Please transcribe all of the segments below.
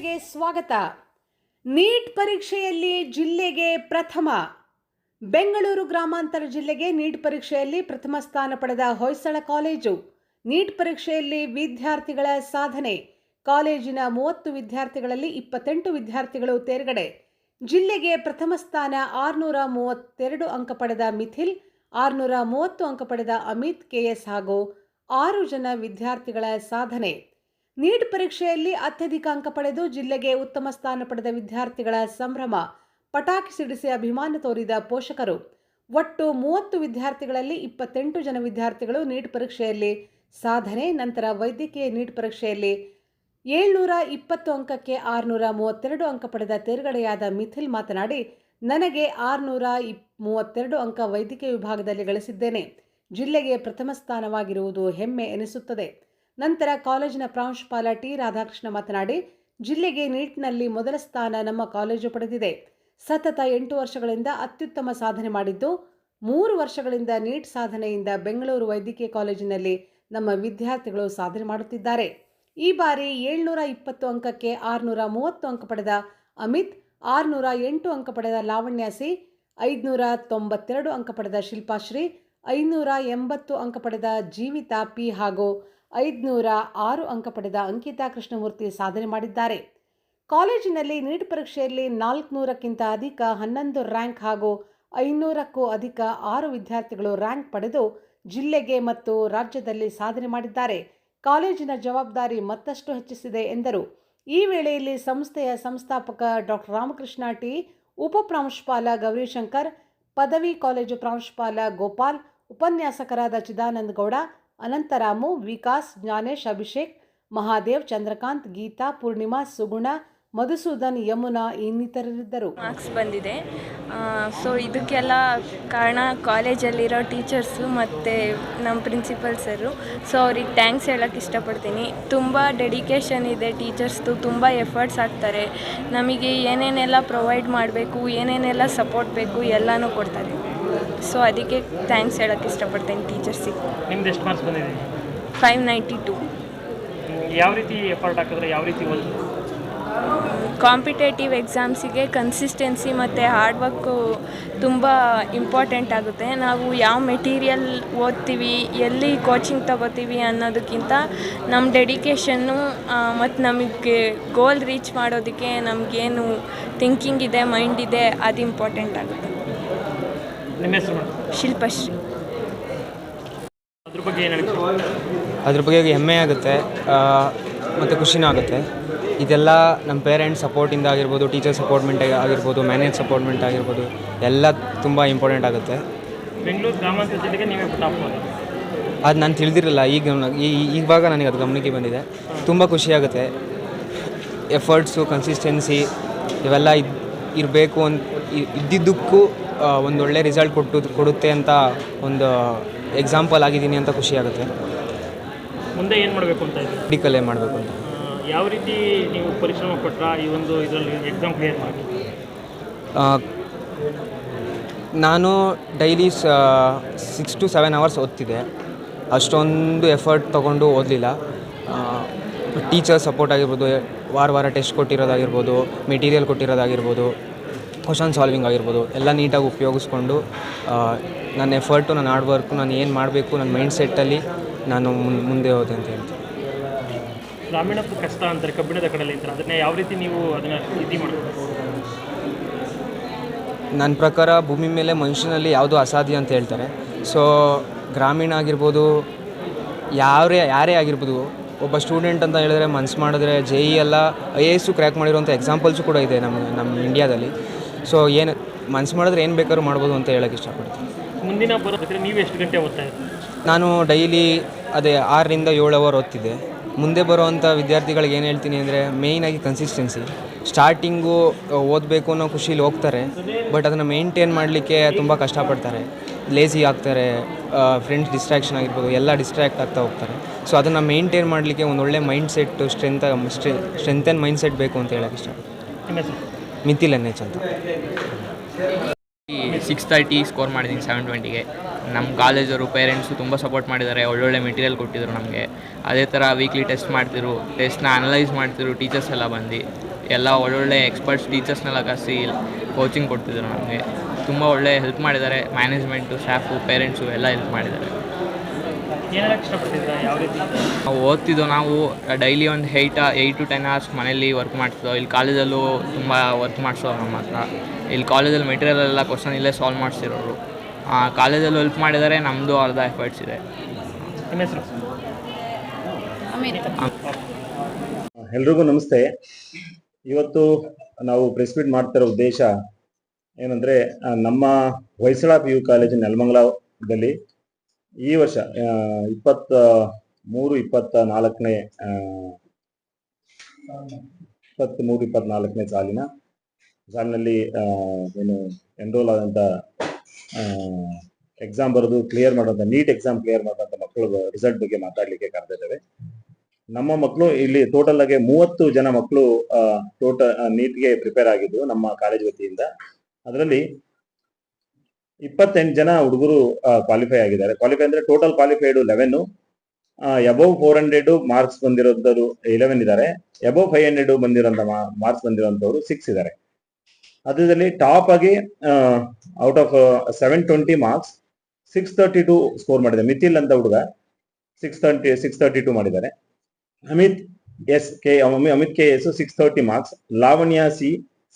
ವಾರ್ತೆಗೆ ಸ್ವಾಗತ. ನೀಟ್ ಪರೀಕ್ಷೆಯಲ್ಲಿ ಜಿಲ್ಲೆಗೆ ಪ್ರಥಮ. ಬೆಂಗಳೂರು ಗ್ರಾಮಾಂತರ ಜಿಲ್ಲೆಗೆ ನೀಟ್ ಪರೀಕ್ಷೆಯಲ್ಲಿ ಪ್ರಥಮ ಸ್ಥಾನ ಪಡೆದ ಹೊಯ್ಸಳ ಕಾಲೇಜು. ನೀಟ್ ಪರೀಕ್ಷೆಯಲ್ಲಿ ವಿದ್ಯಾರ್ಥಿಗಳ ಸಾಧನೆ. ಕಾಲೇಜಿನ 30 ವಿದ್ಯಾರ್ಥಿಗಳಲ್ಲಿ 28 ವಿದ್ಯಾರ್ಥಿಗಳು ತೇರ್ಗಡೆ. ಜಿಲ್ಲೆಗೆ ಪ್ರಥಮ ಸ್ಥಾನ 632 ಅಂಕ ಪಡೆದ ಮಿಥಿಲ್, 630 ಅಂಕ ಪಡೆದ ಅಮಿತ್ ಕೆಎಸ್ ಹಾಗೂ 6 ಜನ ವಿದ್ಯಾರ್ಥಿಗಳ ಸಾಧನೆ. ನೀಟ್ ಪರೀಕ್ಷೆಯಲ್ಲಿ ಅತ್ಯಧಿಕ ಅಂಕ ಪಡೆದು ಜಿಲ್ಲೆಗೆ ಉತ್ತಮ ಸ್ಥಾನ ಪಡೆದ ವಿದ್ಯಾರ್ಥಿಗಳ ಸಂಭ್ರಮ. ಪಟಾಕಿ ಸಿಡಿಸಿ ಅಭಿಮಾನ ತೋರಿದ ಪೋಷಕರು. ಒಟ್ಟು 30 ವಿದ್ಯಾರ್ಥಿಗಳಲ್ಲಿ 28 ಜನ ವಿದ್ಯಾರ್ಥಿಗಳು ನೀಟ್ ಪರೀಕ್ಷೆಯಲ್ಲಿ ಸಾಧನೆ. ನಂತರ ವೈದ್ಯಕೀಯ ನೀಟ್ ಪರೀಕ್ಷೆಯಲ್ಲಿ 720 ಅಂಕಕ್ಕೆ 632 ಅಂಕ ಪಡೆದ ತೇರ್ಗಡೆಯಾದ ಮಿಥಿಲ್ ಮಾತನಾಡಿ, ನನಗೆ 632 ಅಂಕ ವೈದ್ಯಕೀಯ ವಿಭಾಗದಲ್ಲಿ ಗಳಿಸಿದ್ದೇನೆ. ಜಿಲ್ಲೆಗೆ ಪ್ರಥಮ ಸ್ಥಾನವಾಗಿರುವುದು ಹೆಮ್ಮೆ ಎನಿಸುತ್ತದೆ. ನಂತರ ಕಾಲೇಜಿನ ಪ್ರಾಂಶುಪಾಲ ಟಿ ರಾಧಾಕೃಷ್ಣ ಮಾತನಾಡಿ, ಜಿಲ್ಲೆಗೆ ನೀಟ್ನಲ್ಲಿ ಮೊದಲ ಸ್ಥಾನ ನಮ್ಮ ಕಾಲೇಜು ಪಡೆದಿದೆ. ಸತತ 8 ವರ್ಷಗಳಿಂದ ಅತ್ಯುತ್ತಮ ಸಾಧನೆ ಮಾಡಿದ್ದು, 3 ವರ್ಷಗಳಿಂದ ನೀಟ್ ಸಾಧನೆಯಿಂದ ಬೆಂಗಳೂರು ವೈದ್ಯಕೀಯ ಕಾಲೇಜಿನಲ್ಲಿ ನಮ್ಮ ವಿದ್ಯಾರ್ಥಿಗಳು ಸಾಧನೆ ಮಾಡುತ್ತಿದ್ದಾರೆ. ಈ ಬಾರಿ 720 ಅಂಕಕ್ಕೆ 630 ಅಂಕ ಪಡೆದ ಅಮಿತ್, 608 ಅಂಕ ಪಡೆದ ಲಾವಣ್ಯ ಸಿ, 592 ಅಂಕ ಪಡೆದ ಶಿಲ್ಪಾಶ್ರೀ, 580 ಅಂಕ ಪಡೆದ ಜೀವಿತಾ ಪಿ ಹಾಗೂ 506 ಅಂಕ ಪಡೆದ ಅಂಕಿತಾ ಕೃಷ್ಣಮೂರ್ತಿ ಸಾಧನೆ ಮಾಡಿದ್ದಾರೆ. ಕಾಲೇಜಿನಲ್ಲಿ ನೀಟ್ ಪರೀಕ್ಷೆಯಲ್ಲಿ 400ಕ್ಕಿಂತ ಅಧಿಕ 11 ರ್ಯಾಂಕ್ ಹಾಗೂ 500ಕ್ಕೂ ಅಧಿಕ 6 ವಿದ್ಯಾರ್ಥಿಗಳು ರ್ಯಾಂಕ್ ಪಡೆದು ಜಿಲ್ಲೆಗೆ ಮತ್ತು ರಾಜ್ಯದಲ್ಲಿ ಸಾಧನೆ ಮಾಡಿದ್ದಾರೆ. ಕಾಲೇಜಿನ ಜವಾಬ್ದಾರಿ ಮತ್ತಷ್ಟು ಹೆಚ್ಚಿಸಿದೆ ಎಂದರು. ಈ ವೇಳೆಯಲ್ಲಿ ಸಂಸ್ಥೆಯ ಸಂಸ್ಥಾಪಕ ಡಾಕ್ಟರ್ ರಾಮಕೃಷ್ಣ ಟಿ, ಉಪಪ್ರಾಂಶುಪಾಲ ಗೌರಿಶಂಕರ್, ಪದವಿ ಕಾಲೇಜು ಪ್ರಾಂಶುಪಾಲ ಗೋಪಾಲ್, ಉಪನ್ಯಾಸಕರಾದ ಚಿದಾನಂದ ಗೌಡ, ಅನಂತರಾಮು, ವಿಕಾಸ್, ಜ್ಞಾನೇಶ್, ಅಭಿಷೇಕ್, ಮಹಾದೇವ್, ಚಂದ್ರಕಾಂತ್, ಗೀತಾ, ಪೂರ್ಣಿಮಾ, ಸುಗುಣ, ಮಧುಸೂದನ್, ಯಮುನಾ ಇನ್ನಿತರರಿದ್ದರು. ಮಾರ್ಕ್ಸ್ ಬಂದಿದೆ. ಸೊ ಇದಕ್ಕೆಲ್ಲ ಕಾರಣ ಕಾಲೇಜಲ್ಲಿರೋ ಟೀಚರ್ಸು ಮತ್ತು ನಮ್ಮ ಪ್ರಿನ್ಸಿಪಲ್ ಸರು. ಸೊ ಅವ್ರಿಗೆ ಥ್ಯಾಂಕ್ಸ್ ಹೇಳೋಕ್ಕೆ ಇಷ್ಟಪಡ್ತೀನಿ. ತುಂಬ ಡೆಡಿಕೇಶನ್ ಇದೆ ಟೀಚರ್ಸ್ದು, ತುಂಬ ಎಫರ್ಟ್ಸ್ ಹಾಕ್ತಾರೆ. ನಮಗೆ ಏನೇನೆಲ್ಲ ಪ್ರೊವೈಡ್ ಮಾಡಬೇಕು, ಏನೇನೆಲ್ಲ ಸಪೋರ್ಟ್ ಬೇಕು ಎಲ್ಲನೂ ಕೊಡ್ತಾರೆ. ಸೊ ಅದಕ್ಕೆ ಥ್ಯಾಂಕ್ಸ್ ಹೇಳೋಕ್ಕೆ ಇಷ್ಟಪಡ್ತೀನಿ ಟೀಚರ್ಸಿಗೆ. ನಿಮ್ದು ಎಷ್ಟು ಮಾರ್ಕ್ಸ್ ಬಂದಿದೆ? 592. ಯಾವ ರೀತಿ ಎಫರ್ಟ್ ಹಾಕಿದ್ರೆ, ಯಾವ ರೀತಿ ಓದಿದ್ರು? ಕಾಂಪಿಟೇಟಿವ್ ಎಕ್ಸಾಮ್ಸಿಗೆ ಕನ್ಸಿಸ್ಟೆನ್ಸಿ ಮತ್ತು ಹಾರ್ಡ್ ವರ್ಕು ತುಂಬ ಇಂಪಾರ್ಟೆಂಟ್ ಆಗುತ್ತೆ. ನಾವು ಯಾವ ಮೆಟೀರಿಯಲ್ ಓದ್ತೀವಿ, ಎಲ್ಲಿ ಕೋಚಿಂಗ್ ತಗೋತೀವಿ ಅನ್ನೋದಕ್ಕಿಂತ ನಮ್ಮ ಡೆಡಿಕೇಶನ್ನು ಮತ್ತು ನಮಗೆ ಗೋಲ್ ರೀಚ್ ಮಾಡೋದಕ್ಕೆ ನಮಗೇನು ಥಿಂಕಿಂಗ್ ಇದೆ, ಮೈಂಡ್ ಇದೆ, ಅದು ಇಂಪಾರ್ಟೆಂಟ್ ಆಗುತ್ತೆ. ನಿಮ್ಮ ಹೆಸರು? ಶಿಲ್ಪಶ್ರೀ. ಅದ್ರ ಬಗ್ಗೆ ಏನು ಹೇಳ್ತೀವಿ? ಅದ್ರ ಬಗ್ಗೆ ಹೆಮ್ಮೆ ಆಗುತ್ತೆ ಮತ್ತು ಖುಷಿನೂ ಆಗುತ್ತೆ. ಇದೆಲ್ಲ ನಮ್ಮ ಪೇರೆಂಟ್ಸ್ ಸಪೋರ್ಟಿಂದ ಆಗಿರ್ಬೋದು, ಟೀಚರ್ ಸಪೋರ್ಟ್ಮೆಂಟ್ ಆಗಿರ್ಬೋದು, ಮ್ಯಾನೇಜ್ ಸಪೋರ್ಟ್ಮೆಂಟ್ ಆಗಿರ್ಬೋದು, ಎಲ್ಲ ತುಂಬ ಇಂಪಾರ್ಟೆಂಟ್ ಆಗುತ್ತೆ. ಬೆಂಗಳೂರು ಗ್ರಾಮಾಂತರ ಜಿಲ್ಲೆಗೆ ನೀವೇ ಟಾಪ್. ಅದು ನಾನು ತಿಳಿದಿರಲಿಲ್ಲ, ಇವಾಗ ನನಗೆ ಅದು ಗಮನಕ್ಕೆ ಬಂದಿದೆ. ತುಂಬ ಖುಷಿಯಾಗುತ್ತೆ. ಎಫರ್ಟ್ಸು, ಕನ್ಸಿಸ್ಟೆನ್ಸಿ ಇವೆಲ್ಲ ಇರಬೇಕು ಅಂತ ಇದ್ದಿದ್ದಕ್ಕೂ ಒಂದೊಳ್ಳೆ ರಿಸಲ್ಟ್ ಕೊಡುತ್ತೆ ಅಂತ ಒಂದು ಎಕ್ಸಾಂಪಲ್ ಆಗಿದ್ದೀನಿ ಅಂತ ಖುಷಿಯಾಗುತ್ತೆ. ಮುಂದೆ ಏನು ಮಾಡಬೇಕು ಅಂತ ಇದೆ? ಮೆಡಿಕಲ್ಲೇ ಮಾಡಬೇಕು ಅಂತ. ಯಾವ ರೀತಿ ನೀವು ಪರಿಶ್ರಮ ಪಟ್ರ ಈ ಒಂದು ಇದರಲ್ಲಿ ಎಕ್ಸಾಮ್ ಕ್ಲಿಯರ್ ಮಾಡಿ? ನಾನು ಡೈಲಿ 6 to 7 hours ಓದ್ತಿದ್ದೆ. ಅಷ್ಟೊಂದು ಎಫರ್ಟ್ ತೊಗೊಂಡು ಓದಲಿಲ್ಲ. ಟೀಚರ್ ಸಪೋರ್ಟ್ ಆಗಿರ್ಬೋದು, ವಾರ ಟೆಸ್ಟ್ ಕೊಟ್ಟಿರೋದಾಗಿರ್ಬೋದು, ಮೆಟೀರಿಯಲ್ ಕೊಟ್ಟಿರೋದಾಗಿರ್ಬೋದು, ಕ್ವಶನ್ ಸಾಲ್ವಿಂಗ್ ಆಗಿರ್ಬೋದು, ಎಲ್ಲ ನೀಟಾಗಿ ಉಪಯೋಗಿಸ್ಕೊಂಡು ನನ್ನ ಎಫರ್ಟು, ನನ್ನ ಹಾರ್ಡ್ ವರ್ಕು, ನಾನು ಏನು ಮಾಡಬೇಕು, ನನ್ನ ಮೈಂಡ್ ಸೆಟ್ಟಲ್ಲಿ ನಾನು ಮುಂದೆ ಹೋದೆ ಅಂತ ಹೇಳ್ತೀನಿ. ಗ್ರಾಮೀಣ ಕಷ್ಟ ಅಂತಾರೆ, ಕಬ್ಬಿಣದ ಕಡಲೆ ಅಂತಾರೆ, ಅದನ್ನೇ ಯಾವ ರೀತಿ ನೀವು ಅದನ್ನು ಇದು ಮಾಡಬೇಕು? ನನ್ನ ಪ್ರಕಾರ ಭೂಮಿ ಮೇಲೆ ಮನುಷ್ಯನಲ್ಲಿ ಯಾವುದೂ ಅಸಾಧ್ಯ ಅಂತ ಹೇಳ್ತಾರೆ. ಸೊ ಗ್ರಾಮೀಣ ಆಗಿರ್ಬೋದು, ಯಾರೇ ಆಗಿರ್ಬೋದು, ಒಬ್ಬ ಸ್ಟೂಡೆಂಟ್ ಅಂತ ಹೇಳಿದ್ರೆ ಮನ್ಸು ಮಾಡಿದ್ರೆ JEE ಎಲ್ಲ IAS ಕ್ರ್ಯಾಕ್ ಮಾಡಿರೋಂಥ ಎಕ್ಸಾಂಪಲ್ಸು ಕೂಡ ಇದೆ ನಮ್ಮ ಇಂಡಿಯಾದಲ್ಲಿ. ಸೊ ಏನು ಮನ್ಸು ಮಾಡಿದ್ರೆ ಏನು ಬೇಕಾದ್ರೂ ಮಾಡ್ಬೋದು ಅಂತ ಹೇಳೋಕ್ಕೆ ಇಷ್ಟಪಡ್ತೀನಿ. ಮುಂದಿನ ಬರೋದಕ್ಕೆ ನೀವು ಎಷ್ಟು ಗಂಟೆ ಓದ್ತಾ ಇದ್ದೀರಿ? ನಾನು ಡೈಲಿ 6 ರಿಂದ 7 ಅವರ್ ಓದ್ತಿದ್ದೆ. ಮುಂದೆ ಬರೋವಂಥ ವಿದ್ಯಾರ್ಥಿಗಳಿಗೆ ಏನು ಹೇಳ್ತೀನಿ ಅಂದರೆ, ಮೇಯ್ನಾಗಿ ಕನ್ಸಿಸ್ಟೆನ್ಸಿ. ಸ್ಟಾರ್ಟಿಂಗು ಓದಬೇಕು ಅನ್ನೋ ಖುಷಿಲಿ ಹೋಗ್ತಾರೆ, ಬಟ್ ಅದನ್ನು ಮೇಂಟೈನ್ ಮಾಡಲಿಕ್ಕೆ ತುಂಬ ಕಷ್ಟಪಡ್ತಾರೆ. ಲೇಸಿ ಆಗ್ತಾರೆ, ಫ್ರೆಂಡ್ಸ್ ಡಿಸ್ಟ್ರಾಕ್ಷನ್ ಆಗಿರ್ಬೋದು, ಎಲ್ಲ ಡಿಸ್ಟ್ರ್ಯಾಕ್ಟ್ ಆಗ್ತಾ ಹೋಗ್ತಾರೆ. ಸೊ ಅದನ್ನು ಮೇಂಟೈನ್ ಮಾಡಲಿಕ್ಕೆ ಒಂದು ಒಳ್ಳೆ mind set, strengthen mind set ಬೇಕು ಅಂತ ಹೇಳೋಕ್ಕೆ ಇಷ್ಟಪಡ್ತೀನಿ. ಮಿಥಿಲ್ NH ಅಂತ. 630 ಸ್ಕೋರ್ ಮಾಡಿದ್ದೀನಿ 720ಗೆ. ನಮ್ಮ ಕಾಲೇಜವರು ಪೇರೆಂಟ್ಸು ತುಂಬ ಸಪೋರ್ಟ್ ಮಾಡಿದ್ದಾರೆ, ಒಳ್ಳೊಳ್ಳೆ ಮೆಟೀರಿಯಲ್ ಕೊಟ್ಟಿದ್ರು ನಮಗೆ. ಅದೇ ಥರ ವೀಕ್ಲಿ ಟೆಸ್ಟ್ ಮಾಡ್ತಿರು, ಟೆಸ್ಟ್ನ ಅನಲೈಸ್ ಮಾಡ್ತಿರು ಟೀಚರ್ಸ್ ಎಲ್ಲ ಬಂದು. ಎಲ್ಲ ಒಳ್ಳೊಳ್ಳೆ ಎಕ್ಸ್ಪರ್ಟ್ಸ್ ಟೀಚರ್ಸ್ನೆಲ್ಲ ಕರೆಸಿ ಕೋಚಿಂಗ್ ಕೊಡ್ತಿದ್ರು ನಮಗೆ. ತುಂಬ ಒಳ್ಳೆ ಹೆಲ್ಪ್ ಮಾಡಿದ್ದಾರೆ. ಮ್ಯಾನೇಜ್ಮೆಂಟು, ಸ್ಟಾಫು, ಪೇರೆಂಟ್ಸು ಎಲ್ಲ ಹೆಲ್ಪ್ ಮಾಡಿದ್ದಾರೆ. ಏನೆಲ್ಲ ಇಷ್ಟಪಡ್ತಿದ್ರ, ಯಾವ ರೀತಿ? ನಾವು ಓದ್ತಿದ್ದೋ, ನಾವು ಡೈಲಿ ಒಂದು 8 to 10 hours ಮನೇಲಿ ವರ್ಕ್ ಮಾಡ್ತಿದ್ದೋ. ಇಲ್ಲಿ ಕಾಲೇಜಲ್ಲೂ ತುಂಬ ವರ್ಕ್ ಮಾಡಿಸೋರು ನಮ್ಮ ಹತ್ರ. ಇಲ್ಲಿ ಕಾಲೇಜಲ್ಲಿ ಮೆಟೀರಿಯಲ್ ಎಲ್ಲ ಕ್ವಶನ್ ಇಲ್ಲೇ ಸಾಲ್ವ್ ಮಾಡಿಸಿರೋರು. ಕಾಲೇಜಲ್ಲೂ ಹೆಲ್ಪ್ ಮಾಡಿದ್ದಾರೆ, ನಮ್ಮದು ಅರ್ಧ ಎಫರ್ಟ್ಸ್ ಇದೆ. ನಿಮ್ಮ ಹೆಸರು? ಎಲ್ರಿಗೂ ನಮಸ್ತೆ. ಇವತ್ತು ನಾವು ಪ್ರೆಸ್ ಮೀಟ್ ಮಾಡ್ತಿರೋ ಉದ್ದೇಶ ಏನಂದರೆ, ನಮ್ಮ ಹೊಯ್ಸಳ PU ಕಾಲೇಜು ನೆಲಮಂಗಲದಲ್ಲಿ ಈ ವರ್ಷ 23-24ನೇ ಸಾಲಿನಲ್ಲಿ ಏನು ಎನ್ರೋಲ್ ಆದಂಥ ಎಕ್ಸಾಮ್ ಬರೆದು ಕ್ಲಿಯರ್ ಮಾಡೋಂಥ ನೀಟ್ ಎಕ್ಸಾಮ್ ಕ್ಲಿಯರ್ ಮಾಡೋಂಥ ಮಕ್ಕಳು ರಿಸಲ್ಟ್ ಬಗ್ಗೆ ಮಾತಾಡಲಿಕ್ಕೆ ಕರೆದಿದ್ದೇವೆ. ನಮ್ಮ ಮಕ್ಕಳು ಇಲ್ಲಿ ಟೋಟಲ್ ಆಗಿ 30 ಜನ ಮಕ್ಕಳು ನೀಟ್ಗೆ ಪ್ರಿಪೇರ್ ಆಗಿದ್ದು ನಮ್ಮ ಕಾಲೇಜ್ ವತಿಯಿಂದ. ಅದರಲ್ಲಿ 28 ಜನ ಹುಡುಗರು ಕ್ವಾಲಿಫೈ ಆಗಿದ್ದಾರೆ. ಕ್ವಾಲಿಫೈ ಅಂದ್ರೆ ಟೋಟಲ್ ಕ್ವಾಲಿಫೈಡ್ 11, ಅಬೌವ್ 400 ಮಾರ್ಕ್ಸ್ ಬಂದಿರೋಂಥವ್ರು 11 ಇದ್ದಾರೆ. ಅಬೌವ್ 500 ಬಂದಿರೋಂಥ ಮಾರ್ಕ್ಸ್ ಬಂದಿರೋಂಥವ್ರು 6 ಇದ್ದಾರೆ. ಅದರಲ್ಲಿ ಟಾಪ್ ಆಗಿ ಔಟ್ ಆಫ್ 720 ಮಾರ್ಕ್ಸ್ 632 ಸ್ಕೋರ್ ಮಾಡಿದ್ದಾರೆ. ಮಿಥಿಲ್ ಅಂತ ಹುಡುಗ 632 ಮಾಡಿದ್ದಾರೆ. Amit KS 630 marks, Lavanya C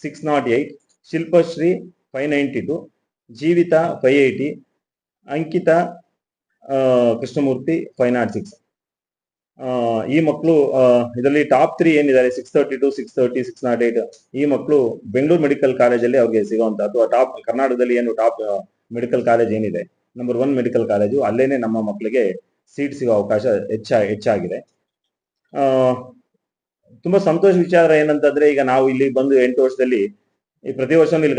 608, Shilpashree 592, Jeevitha 580, Ankita Krishnamurthy 506. ಈ ಮಕ್ಕಳು ಇದರಲ್ಲಿ ಟಾಪ್ 3 ಏನಿದ್ದಾರೆ 632, 630, 608, ಈ ಮಕ್ಕಳು ಬೆಂಗಳೂರು ಮೆಡಿಕಲ್ ಕಾಲೇಜಲ್ಲಿ ಅವ್ರಿಗೆ ಸಿಗುವಂತ ಅಥವಾ ಟಾಪ್ ಕರ್ನಾಟಕದಲ್ಲಿ ಏನು ಟಾಪ್ ಮೆಡಿಕಲ್ ಕಾಲೇಜ್ ಏನಿದೆ, ನಂಬರ್ 1 ಮೆಡಿಕಲ್ ಕಾಲೇಜು, ಅಲ್ಲೇನೆ ನಮ್ಮ ಮಕ್ಕಳಿಗೆ ಸೀಟ್ ಸಿಗೋ ಅವಕಾಶ ಹೆಚ್ಚಾಗಿದೆ. ತುಂಬಾ ಸಂತೋಷ ವಿಚಾರ ಏನಂತಂದ್ರೆ, ಈಗ ನಾವು ಇಲ್ಲಿ ಬಂದು 8 ವರ್ಷದಲ್ಲಿ ಪ್ರತಿ ವರ್ಷ ಇಲ್ಲಿ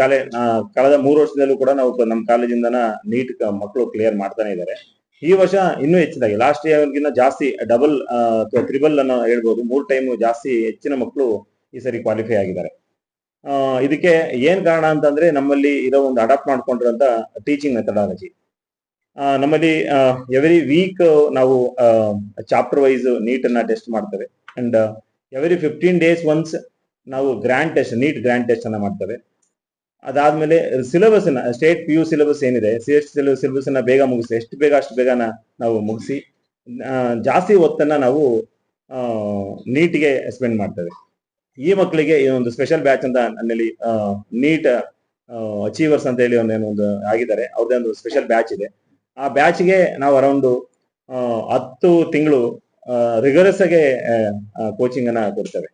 ಕಳೆದ 3 ವರ್ಷದಲ್ಲೂ ಕೂಡ ನಾವು ನಮ್ಮ ಕಾಲೇಜಿಂದನ ನೀಟ್ ಮಕ್ಕಳು ಕ್ಲಿಯರ್ ಮಾಡ್ತಾನೆ ಇದ್ದಾರೆ. ಈ ವರ್ಷ ಇನ್ನೂ ಹೆಚ್ಚಿದಾಗಿ ಲಾಸ್ಟ್ ಇಯರ್ಗಿನ್ನ ಜಾಸ್ತಿ ಡಬಲ್ ಅಥವಾ ತ್ರಿಬಲ್ ಅನ್ನೋ ಹೇಳ್ಬೋದು, 3 ಟೈಮ್ ಜಾಸ್ತಿ ಹೆಚ್ಚಿನ ಮಕ್ಕಳು ಈ ಸರಿ ಕ್ವಾಲಿಫೈ ಆಗಿದ್ದಾರೆ. ಇದಕ್ಕೆ ಏನ್ ಕಾರಣ ಅಂತಂದ್ರೆ, ನಮ್ಮಲ್ಲಿ ಇರೋ ಒಂದು ಅಡಾಪ್ಟ್ ಮಾಡ್ಕೊಂಡಿರೋಂಥ ಟೀಚಿಂಗ್ ಮೆಥಡಾಲಜಿ. ನಮ್ಮಲ್ಲಿ ಎವ್ರಿ ವೀಕ್ ನಾವು ಚಾಪ್ಟರ್ ವೈಸ್ ನೀಟ್ ಅನ್ನ ಟೆಸ್ಟ್ ಮಾಡ್ತೇವೆ. ಅಂಡ್ ಎವ್ರಿ 15 days ಒನ್ಸ್ ನಾವು ನೀಟ್ ಗ್ರ್ಯಾಂಡ್ ಟೆಸ್ಟ್ ಅನ್ನ ಮಾಡ್ತೇವೆ. ಅದಾದ್ಮೇಲೆ ಸಿಲೆಬಸ್ ಅನ್ನ ಸ್ಟೇಟ್ PU ಸಿಲೆಬಸ್ ಏನಿದೆ, ಸಿಲೆಬಸ್ ಅನ್ನ ಬೇಗ ಮುಗಿಸಿ, ಎಷ್ಟು ಬೇಗ ಅಷ್ಟು ಬೇಗ ನಾವು ಮುಗಿಸಿ ಜಾಸ್ತಿ ಹೊತ್ತನ್ನ ನಾವು ನೀಟ್ಗೆ ಸ್ಪೆಂಡ್ ಮಾಡ್ತೇವೆ. ಈ ಮಕ್ಕಳಿಗೆ ಒಂದು ಸ್ಪೆಷಲ್ ಬ್ಯಾಚ್ ಅಂತ ನನ್ನಲ್ಲಿ ನೀಟ್ ಅಚೀವರ್ಸ್ ಅಂತ ಹೇಳಿ ಒಂದು ಆಗಿದ್ದಾರೆ, ಅವ್ರದ್ದೇ ಒಂದು ಸ್ಪೆಷಲ್ ಬ್ಯಾಚ್ ಇದೆ. ಆ ಬ್ಯಾಚ್ಗೆ ನಾವು ಅರೌಂಡ್ 10 ತಿಂಗಳು ರಿಗರಸ್ ಆಗಿ ಕೋಚಿಂಗ್ ಅನ್ನ ಕೊಡ್ತೇವೆ.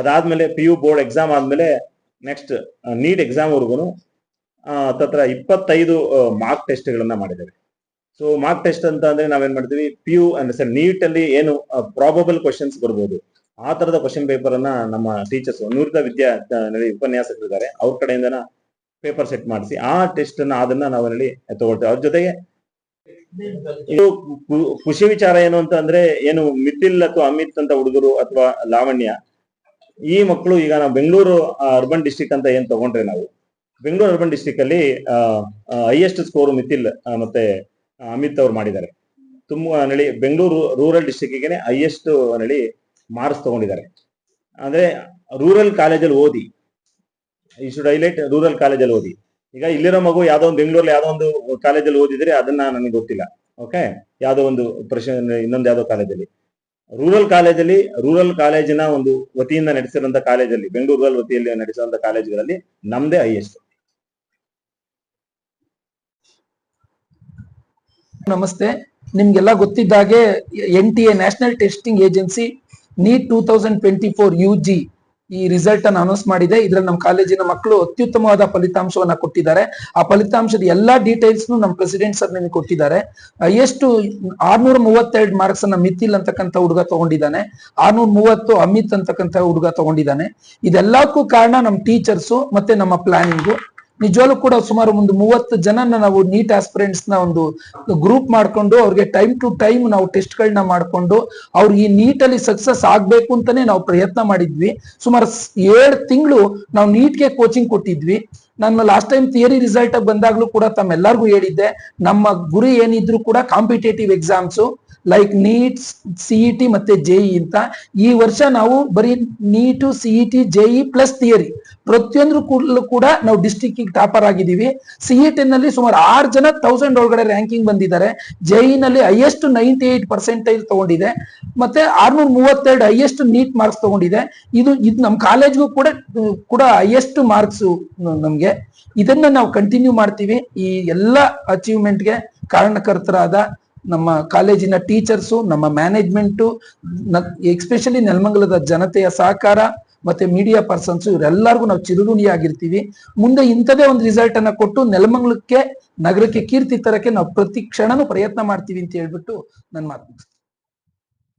ಅದಾದ್ಮೇಲೆ PU ಬೋರ್ಡ್ ಎಕ್ಸಾಮ್ ಆದ್ಮೇಲೆ ನೆಕ್ಸ್ಟ್ ನೀಟ್ ಎಕ್ಸಾಮ್ ವರ್ಗುನು ಹತ್ರ 25 ಮಾರ್ಕ್ ಟೆಸ್ಟ್ ಗಳನ್ನ ಮಾಡಿದ್ದೇವೆ. ಸೊ ಮಾರ್ಕ್ ಟೆಸ್ಟ್ ಅಂತ ಅಂದ್ರೆ ನಾವೇನ್ ಮಾಡ್ತೀವಿ, PU ಅಂದ್ರೆ ನೀಟ್ ಅಲ್ಲಿ ಏನು ಪ್ರಾಬಬಲ್ ಕ್ವಶನ್ಸ್ ಬರ್ಬೋದು, ಆ ತರದ ಕ್ವಶನ್ ಪೇಪರ್ ಅನ್ನ ನಮ್ಮ ಟೀಚರ್ಸ್ ನುರಿತ ಉಪನ್ಯಾಸಕರಿದ್ದಾರೆ, ಅವ್ರ ಕಡೆಯಿಂದ ಪೇಪರ್ ಸೆಟ್ ಮಾಡಿಸಿ ಆ ಟೆಸ್ಟ್ ಅದನ್ನ ನಾವಲ್ಲಿ ತಗೊಳ್ತೇವೆ. ಅವ್ರ ಜೊತೆಗೆ ಇದು ಖುಷಿ ವಿಚಾರ ಏನು ಅಂತ ಅಂದ್ರೆ, ಏನು ಮಿಥಿಲ್ ಅಥವಾ ಅಮಿತ್ ಅಂತ ಹುಡುಗರು ಅಥವಾ ಲಾವಣ್ಯ, ಈ ಮಕ್ಕಳು ಈಗ ನಾವು ಬೆಂಗಳೂರು ಅರ್ಬನ್ ಡಿಸ್ಟ್ರಿಕ್ಟ್ ಅಂತ ಏನ್ ತಗೊಂಡ್ರೆ, ನಾವು ಬೆಂಗಳೂರು ಅರ್ಬನ್ ಡಿಸ್ಟ್ರಿಕ್ಟ್ ಅಲ್ಲಿ ಹೈಯೆಸ್ಟ್ ಸ್ಕೋರ್ ಮಿಥಿಲ್ ಮತ್ತೆ ಅಮಿತ್ ಅವ್ರು ಮಾಡಿದ್ದಾರೆ. ಬೆಂಗಳೂರು ರೂರಲ್ ಡಿಸ್ಟ್ರಿಕ್ಟ್ಗೆ ಹೈಯೆಸ್ಟ್ ಮಾರ್ಕ್ಸ್ ತಗೊಂಡಿದ್ದಾರೆ. ಅಂದ್ರೆ ರೂರಲ್ ಕಾಲೇಜಲ್ಲಿ ಓದಿ, ಈ ಶುಡ್ ಹೈಲೈಟ್ ರೂರಲ್ ಕಾಲೇಜಲ್ಲಿ ಓದಿ. ಈಗ ಇಲ್ಲಿರೋ ಮಗು ಯಾವ್ದೋ ಒಂದು ಬೆಂಗಳೂರಲ್ಲಿ ಯಾವ್ದೋ ಒಂದು ಕಾಲೇಜಲ್ಲಿ ಓದಿದ್ರೆ ಅದನ್ನ ನನಗೆ ಗೊತ್ತಿಲ್ಲ, ಓಕೆ, ಯಾವ್ದೋ ಒಂದು ಇನ್ನೊಂದು ಯಾವ್ದೋ ಕಾಲೇಜಲ್ಲಿ, ರೂರಲ್ ಕಾಲೇಜಿನ ಒಂದು ವತಿಯಿಂದ ನಡೆಸಿರುವಂತ ಕಾಲೇಜಲ್ಲಿ, ಬೆಂಗಳೂರು ರೂರಲ್ ವತಿಯಲ್ಲಿ ನಡೆಸುವಂತ ಕಾಲೇಜುಗಳಲ್ಲಿ ನಮ್ದೇ ಹೈಯೆಸ್ಟ್. ನಮಸ್ತೆ. ನಿಮ್ಗೆಲ್ಲ ಗೊತ್ತಿದ್ದಾಗೆ NTA national testing agency NEET 2024 UG ಈ ರಿಸಲ್ಟ್ ಅನ್ನು ಅನೌನ್ಸ್ ಮಾಡಿದೆ. ಇದ್ರಲ್ಲಿ ನಮ್ಮ ಕಾಲೇಜಿನ ಮಕ್ಕಳು ಅತ್ಯುತ್ತಮವಾದ ಫಲಿತಾಂಶವನ್ನ ಕೊಟ್ಟಿದ್ದಾರೆ. ಆ ಫಲಿತಾಂಶದ ಎಲ್ಲಾ ಡೀಟೇಲ್ಸ್ ನಮ್ಮ ಪ್ರೆಸಿಡೆಂಟ್ ಸರ್ ನಿಮಗೆ ಕೊಟ್ಟಿದ್ದಾರೆ. ಎಷ್ಟು 632 ಮಾರ್ಕ್ಸ್ ಅನ್ನ ಮಿಥಿಲ್ ಅಂತಕ್ಕಂಥ ಹುಡುಗ ತಗೊಂಡಿದ್ದಾನೆ, 630 ಅಮಿತ್ ಅಂತಕ್ಕಂಥ ಹುಡುಗ ತಗೊಂಡಿದ್ದಾನೆ. ಇದೆಲ್ಲಕ್ಕೂ ಕಾರಣ ನಮ್ಮ ಟೀಚರ್ಸು ಮತ್ತೆ ನಮ್ಮ ಪ್ಲಾನಿಂಗು. ನಿಜವಾಗ್ಲೂ ಕೂಡ ಸುಮಾರು ಒಂದು 30 ಜನನ ನಾವು ನೀಟ್ ಆಸ್ಪಿರೆಂಟ್ಸ್ ನ ಒಂದು ಗ್ರೂಪ್ ಮಾಡ್ಕೊಂಡು ಅವ್ರಿಗೆ ಟೈಮ್ ಟು ಟೈಮ್ ನಾವು ಟೆಸ್ಟ್ ಗಳನ್ನ ಮಾಡ್ಕೊಂಡು ಅವ್ರಿಗೆ ಈ ನೀಟಲ್ಲಿ ಸಕ್ಸಸ್ ಆಗ್ಬೇಕು ಅಂತಾನೆ ನಾವು ಪ್ರಯತ್ನ ಮಾಡಿದ್ವಿ. ಸುಮಾರು 7 ತಿಂಗಳು ನಾವು ನೀಟ್ಗೆ ಕೋಚಿಂಗ್ ಕೊಟ್ಟಿದ್ವಿ. ನಾನು ಲಾಸ್ಟ್ ಟೈಮ್ ಥಿಯರಿ ರಿಸಲ್ಟ್ ಬಂದಾಗ್ಲೂ ಕೂಡ ತಮ್ಮೆಲ್ಲರಿಗೂ ಹೇಳಿದ್ದೆ, ನಮ್ಮ ಗುರಿ ಏನಿದ್ರು ಕೂಡ competitive exams like NEET, CET ಮತ್ತೆ ಜೆಇ ಅಂತ. ಈ ವರ್ಷ ನಾವು ಬರೀ NEET, CET, JEE plus theory ಪ್ರತಿಯೊಂದು ಕೂಡ ನಾವು ಡಿಸ್ಟ್ರಿಕ್ಟ್ ಟಾಪರ್ ಆಗಿದ್ದೀವಿ. ಸಿಇಟಿ ನಲ್ಲಿ ಸುಮಾರು 6 ಜನ 1000 ಒಳಗಡೆ ರ್ಯಾಂಕಿಂಗ್ ಬಂದಿದ್ದಾರೆ. ಜೆಇ ನಲ್ಲಿ ಹೈಯೆಸ್ಟ್ 98% ತಗೊಂಡಿದೆ. ಮತ್ತೆ 632 ಹೈಯೆಸ್ಟ್ ನೀಟ್ ಮಾರ್ಕ್ಸ್ ತಗೊಂಡಿದೆ. ಇದು ನಮ್ಮ ಕಾಲೇಜ್ಗೂ ಕೂಡ ಹೈಯೆಸ್ಟ್ ಮಾರ್ಕ್ಸ್ ನಮ್ಗೆ. ಇದನ್ನ ನಾವು ಕಂಟಿನ್ಯೂ ಮಾಡ್ತೀವಿ. ಈ ಎಲ್ಲ ಅಚೀವ್ಮೆಂಟ್ಗೆ ಕಾರಣಕರ್ತರಾದ ನಮ್ಮ ಕಾಲೇಜಿನ ಟೀಚರ್ಸು, ನಮ್ಮ ಮ್ಯಾನೇಜ್ಮೆಂಟು, ಎಸ್ಪೆಷಲಿ ನೆಲಮಂಗಲದ ಜನತೆಯ ಸಹಕಾರ ಮತ್ತೆ ಮೀಡಿಯಾ ಪರ್ಸನ್ಸ್, ಇವರೆಲ್ಲರಿಗೂ ನಾವು ಚಿರಋಣಿಯಾಗಿರ್ತೀವಿ. ಮುಂದೆ ಇಂಥದೇ ಒಂದು ರಿಸಲ್ಟ್ ಅನ್ನ ಕೊಟ್ಟು ನಗರಕ್ಕೆ ಕೀರ್ತಿ ತರಕ್ಕೆ ನಾವು ಪ್ರತಿ ಕ್ಷಣನೂ ಪ್ರಯತ್ನ ಮಾಡ್ತೀವಿ ಅಂತ ಹೇಳ್ಬಿಟ್ಟು ನನ್ನ ಮಾತು ಮುಗಿಸ್ತೀನಿ.